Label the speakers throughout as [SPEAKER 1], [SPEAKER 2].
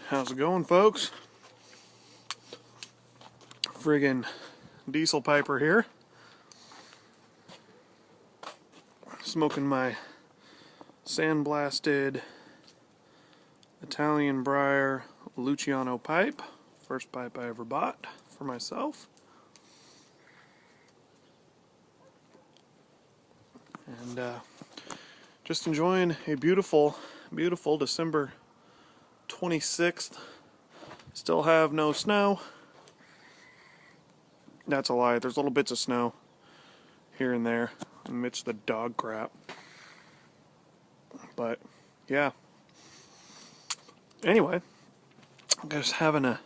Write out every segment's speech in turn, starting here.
[SPEAKER 1] How's it going, folks? Friggin' TheDieselPiper here. Smoking my sandblasted Italian Briar Luciano pipe. First pipe I ever bought for myself. And just enjoying a beautiful, beautiful December 26th. Still have no snow. That's a lie. There's little bits of snow here and there amidst the dog crap. But yeah. Anyway, just having a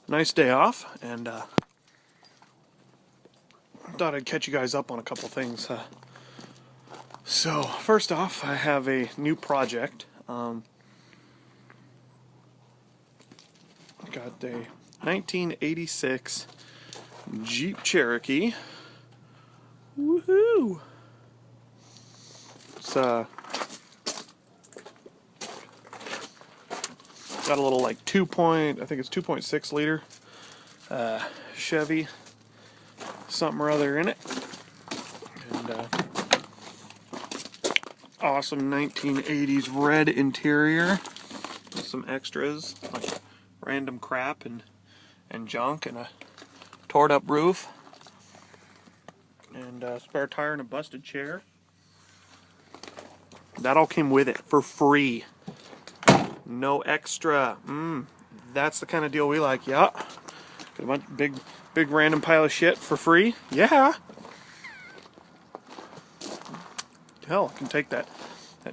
[SPEAKER 1] nice day off, and thought I'd catch you guys up on a couple things. So first off, I have a new project. Got a 1986 Jeep Cherokee. Woohoo! It's got a little like I think it's 2.6 liter Chevy something or other in it, and awesome 1980s red interior with some extras like random crap and junk, and a torn up roof, and a spare tire and a busted chair. That all came with it for free. No extra. That's the kind of deal we like. Yeah. Get a bunch big random pile of shit for free. Yeah. Hell, I can take that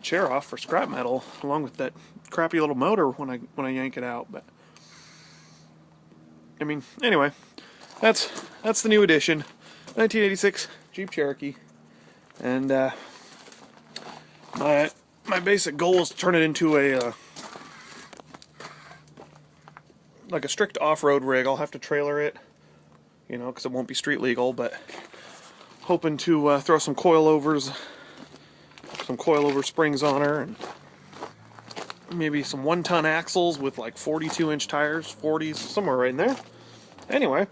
[SPEAKER 1] chair off for scrap metal along with that crappy little motor when I yank it out. But I mean, anyway, that's the new edition, 1986 Jeep Cherokee, and my basic goal is to turn it into a like a strict off-road rig. I'll have to trailer it, you know, because it won't be street legal, but hoping to throw some coilover springs on her, and maybe some 1-ton axles with like 42-inch tires, 40s, somewhere right in there. Anyway,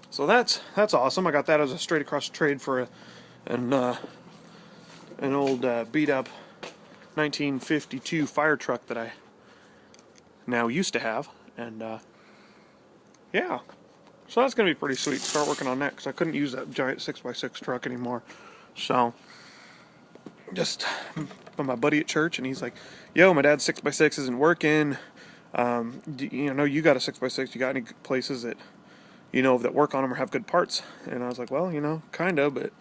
[SPEAKER 1] so that's awesome. I got that as a straight across trade for an old beat up 1952 fire truck that I now used to have, and yeah, so that's gonna be pretty sweet. Start working on that because I couldn't use that giant 6x6 truck anymore. So just from my buddy at church, and he's like, "Yo, my dad's 6x6 isn't working. You know, you got a 6x6. You got any places that you know that work on them or have good parts?" And I was like, "Well, you know, kinda, but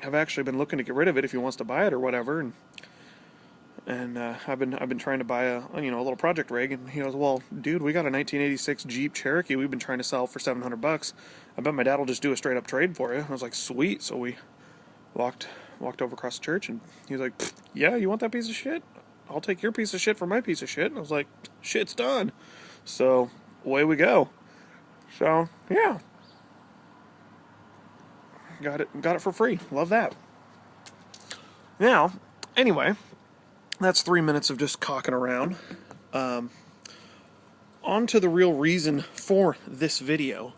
[SPEAKER 1] I've actually been looking to get rid of it if he wants to buy it or whatever." And I've been trying to buy a little project rig, and he goes, "Well, dude, we got a 1986 Jeep Cherokee we've been trying to sell for $700. I bet my dad will just do a straight up trade for you." And I was like, "Sweet." So we walked over across the church, and he was like, "Yeah, you want that piece of shit? I'll take your piece of shit for my piece of shit." And I was like, "Shit's done." So away we go. So yeah, got it for free. Love that. Now, anyway, that's 3 minutes of just cocking around. On to the real reason for this video.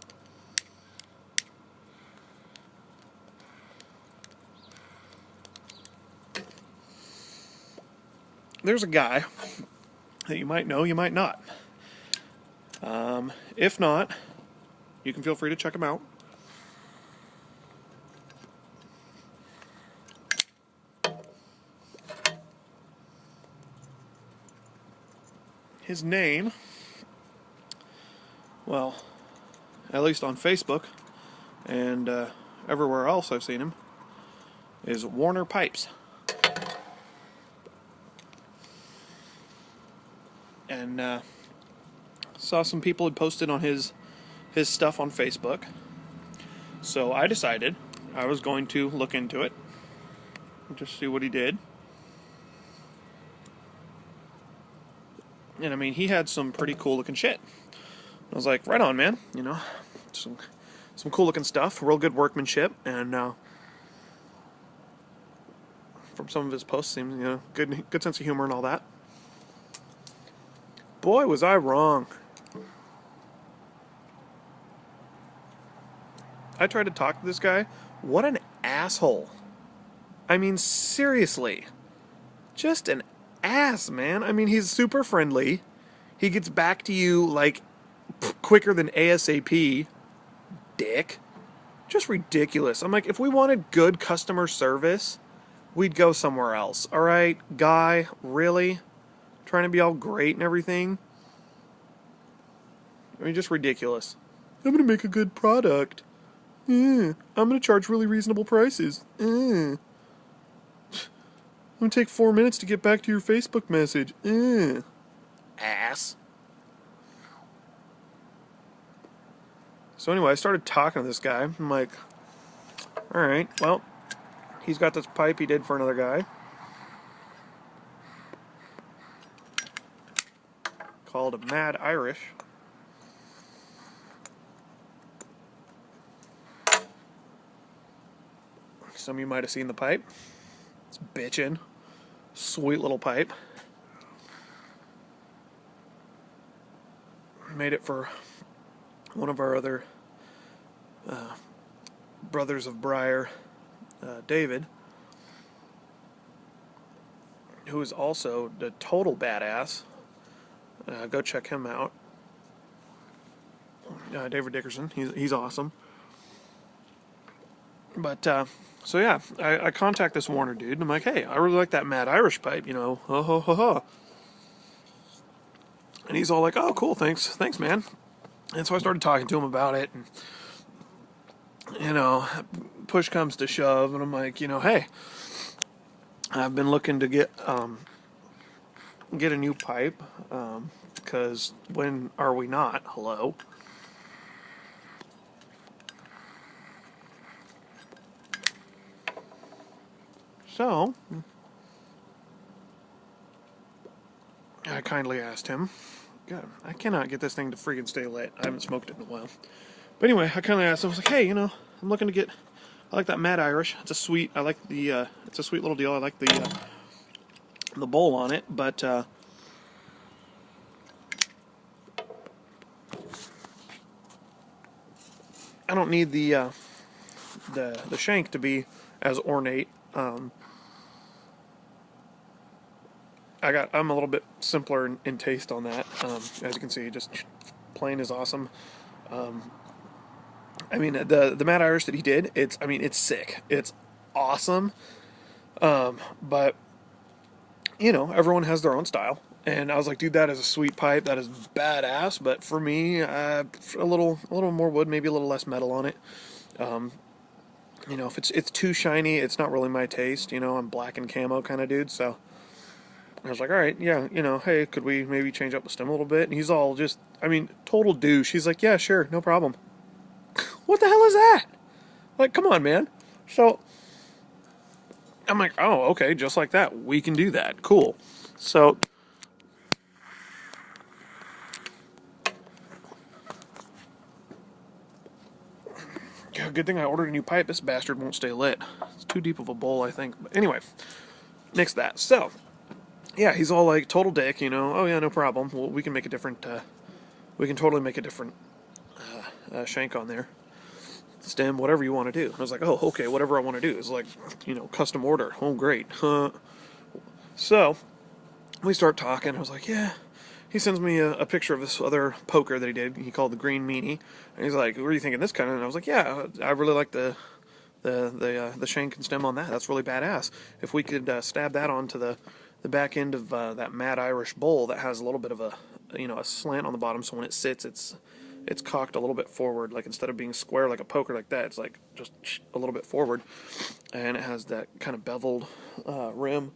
[SPEAKER 1] There's a guy that you might know, you might not. If not, you can feel free to check him out. His name, well, at least on Facebook and everywhere else I've seen him, is Warner Pipes. And saw some people had posted on his stuff on Facebook, so I decided I was going to look into it and just see what he did. And I mean, he had some pretty cool looking shit. I was like, right on, man. You know, some cool looking stuff, real good workmanship, and from some of his posts, seems, you know, good sense of humor and all that. boy, was I wrong. I tried to talk to this guy. What an asshole. I mean, seriously. Just an ass, man. I mean, he's super friendly. He gets back to you, like, quicker than ASAP. Dick. Just ridiculous. I'm like, if we wanted good customer service, we'd go somewhere else. Alright, guy, really? Trying to be all great and everything? I mean, just ridiculous. I'm gonna make a good product. I'm gonna charge really reasonable prices. I'm gonna take 4 minutes to get back to your Facebook message. Ass. So anyway, I started talking to this guy. I'm like, alright, well, he's got this pipe he did for another guy. Called a Mad Irish. Some of you might have seen the pipe. It's bitchin'. Sweet little pipe. Made it for one of our other brothers of Briar, David, who is also the total badass. Go check him out. David Dickerson. He's awesome. But, so yeah, I contact this Warner dude, and I'm like, hey, I really like that Mad Irish pipe, you know, ho ho ho ho. And he's all like, oh, cool, thanks, man. And so I started talking to him about it, and, you know, push comes to shove, and I'm like, you know, hey, I've been looking to get a new pipe, because when are we not? Hello? So, I kindly asked him. God, I cannot get this thing to freaking stay lit. I haven't smoked it in a while. But anyway, I kindly asked him. I was like, hey, you know, I'm looking to get. I like that Mad Irish. It's a sweet. I like the. It's a sweet little deal. I like the bowl on it, but. I don't need the shank to be as ornate. I'm a little bit simpler in taste on that. As you can see, just plain is awesome. I mean, the Mad Irish that he did, it's sick. It's awesome. But you know, everyone has their own style. And I was like, dude, that is a sweet pipe. That is badass. But for me, a little more wood, maybe a little less metal on it. You know, if it's too shiny, it's not really my taste. You know, I'm black and camo kind of dude, so I was like, all right, yeah, you know, hey, could we maybe change up the stem a little bit? And he's all just, I mean, total douche. He's like, yeah, sure, no problem. What the hell is that? Like, come on, man. So I'm like, oh, okay, just like that. We can do that. Cool. So yeah, good thing I ordered a new pipe. This bastard won't stay lit. It's too deep of a bowl, I think. But anyway, nix that. So yeah, he's all like total dick, you know. Oh yeah, no problem. Well, we can make a different. We can totally make a different shank on there, stem, whatever you want to do. I was like, oh, okay, whatever I want to do. It's like, you know, custom order. Oh, great. So we start talking. I was like, yeah. He sends me a picture of this other poker that he did. He called the Green Meanie, and he's like, "What are you thinking this kind of?" And I was like, "Yeah, I really like the shank and stem on that. That's really badass. If we could stab that onto the back end of that Mad Irish bowl that has a little bit of a slant on the bottom, so when it sits, it's cocked a little bit forward. Like instead of being square like a poker like that, it's like just a little bit forward, and it has that kind of beveled rim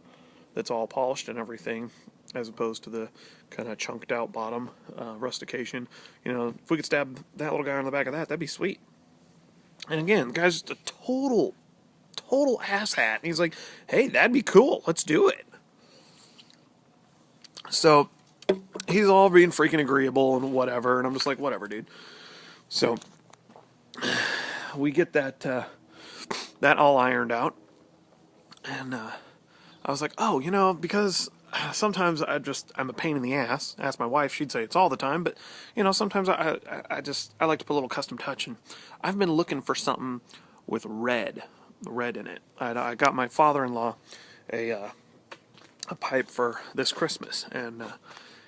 [SPEAKER 1] that's all polished and everything, as opposed to the kind of chunked out bottom rustication. You know, if we could stab that little guy on the back of that, that'd be sweet." And again, the guy's just a total asshat. And he's like, "Hey, that'd be cool. Let's do it." So he's all being freaking agreeable and whatever, and I'm just like, whatever, dude. So we get that all ironed out, and I was like, oh, you know, because sometimes I'm a pain in the ass. Ask my wife, she'd say it's all the time, but sometimes I like to put a little custom touch, and I've been looking for something with red in it. I got my father-in-law a pipe for this Christmas, and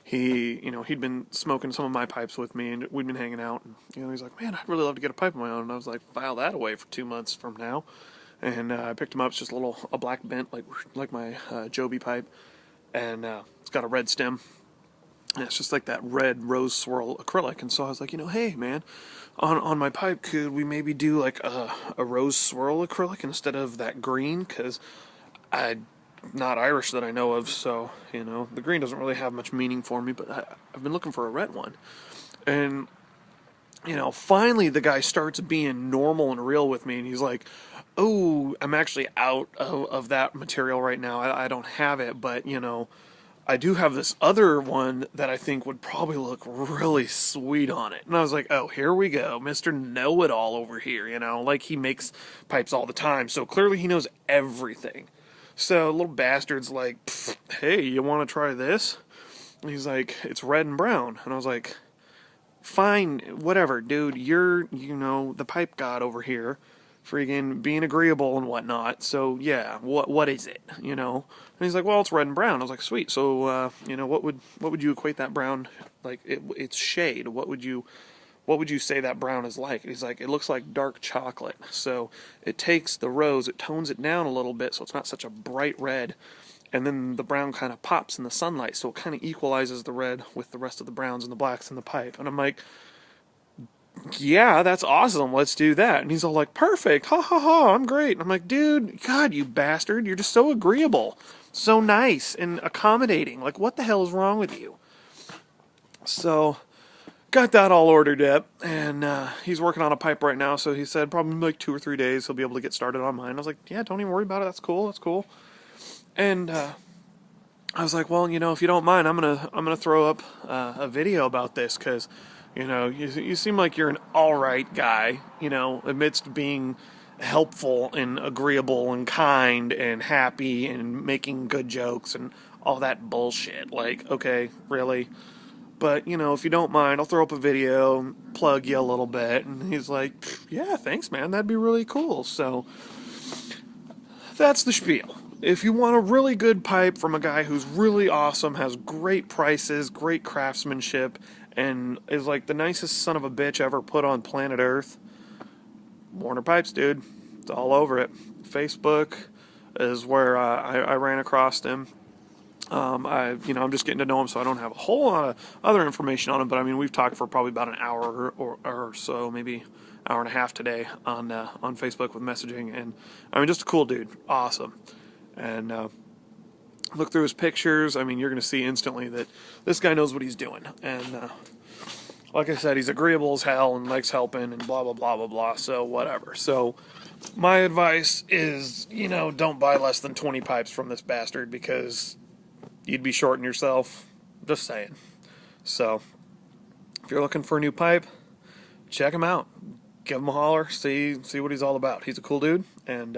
[SPEAKER 1] he'd been smoking some of my pipes with me, and we'd been hanging out, and he's like, man, I'd really love to get a pipe of my own, and I was like, file that away for 2 months from now. And I picked him up. It's just a black bent, like my Joby pipe, and it's got a red stem. And it's just like that red rose swirl acrylic. And so I was like, hey, man, on my pipe, could we maybe do like a rose swirl acrylic instead of that green? Because I'm not Irish that I know of, so the green doesn't really have much meaning for me. But I've been looking for a red one, and finally the guy starts being normal and real with me, and he's like, oh, I'm actually out of that material right now. I don't have it, but, I do have this other one that I think would probably look really sweet on it. And I was like, oh, here we go. Mr. Know-It-All over here, like he makes pipes all the time. So clearly he knows everything. So little bastard's like, hey, you want to try this? And he's like, it's red and brown. And I was like, fine, whatever, dude, you're, the pipe god over here, freaking being agreeable and whatnot, so yeah, what is it, And he's like, well, it's red and brown. I was like, sweet, so, what would you equate that brown, like, it's shade, what would you say that brown is like? He's like, it looks like dark chocolate, so it takes the rose, it tones it down a little bit, so it's not such a bright red, and then the brown kind of pops in the sunlight, so it kind of equalizes the red with the rest of the browns and the blacks in the pipe. And I'm like, yeah, that's awesome, let's do that. And he's all like, perfect, ha ha ha, I'm great. And I'm like, dude, God, you bastard, you're just so agreeable, so nice and accommodating. Like, what the hell is wrong with you? So, got that all ordered up, and he's working on a pipe right now, so he said probably like 2 or 3 days he'll be able to get started on mine. I was like, yeah, don't even worry about it, that's cool. And I was like, well, if you don't mind, I'm gonna throw up a video about this, because you seem like you're an all right guy, amidst being helpful and agreeable and kind and happy and making good jokes and all that bullshit. Like, okay, really? But, if you don't mind, I'll throw up a video, plug you a little bit. And he's like, yeah, thanks, man, that'd be really cool. So that's the spiel. If you want a really good pipe from a guy who's really awesome, has great prices, great craftsmanship, and is like the nicest son of a bitch ever put on planet Earth, Warner Pipes, dude. It's all over it. Facebook is where I ran across him. I'm just getting to know him, so I don't have a whole lot of other information on him. But I mean, we've talked for probably about an hour or so, maybe hour and a half today on Facebook with messaging, and I mean, just a cool dude, awesome. And look through his pictures. I mean, you're going to see instantly that this guy knows what he's doing. And like I said, he's agreeable as hell and likes helping and blah, blah, blah, blah, blah. So whatever. So my advice is, don't buy less than 20 pipes from this bastard, because you'd be shorting yourself. Just saying. So if you're looking for a new pipe, check him out. Give him a holler. See what he's all about. He's a cool dude. And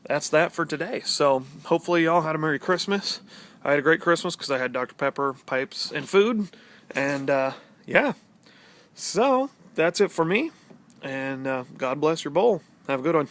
[SPEAKER 1] that's that for today. So hopefully y'all had a Merry Christmas. I had a great Christmas because I had Dr. Pepper, pipes, and food. And yeah. So that's it for me. And God bless your bowl. Have a good one.